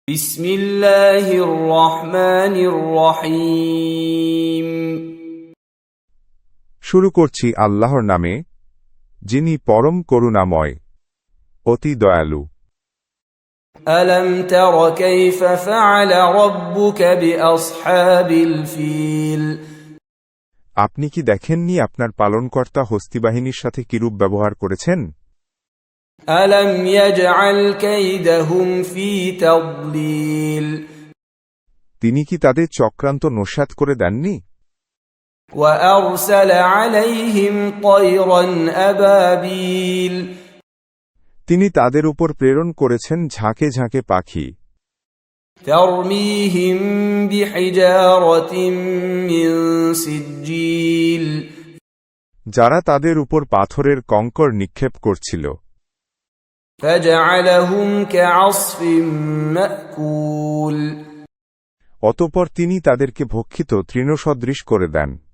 বিসমিল্লাহির রহমানির রহিম। শুরু করছি আল্লাহর নামে, যিনি পরম করুণাময়, অতি দয়ালু। আলম তারা কাইফা ফাআলা রাব্বুকা বিআসহাবিল ফিল। আপনি কি দেখেননি আপনার পালনকর্তা হস্তিবাহিনীর সাথে কিরূপ ব্যবহার করেছেন? আলম ইয়াজআল কাইদাহুম ফি তাদলিল। তিনি কি তাদের চক্রান্ত নস্যাৎ করে দেননি? وأرسل عليهم طيرا أبابيل। তিনি তাদের উপর প্রেরণ করেছেন ঝাঁকে ঝাঁকে পাখি। ترميهم بحجارة من سجيل। যারা তাদের উপর পাথরের কঙ্কর নিক্ষেপ করছিল। فجعلهم كعصف مأكول। অতঃপর তিনি তাদেরকে ভক্ষিত তৃণসদৃশ করে দেন।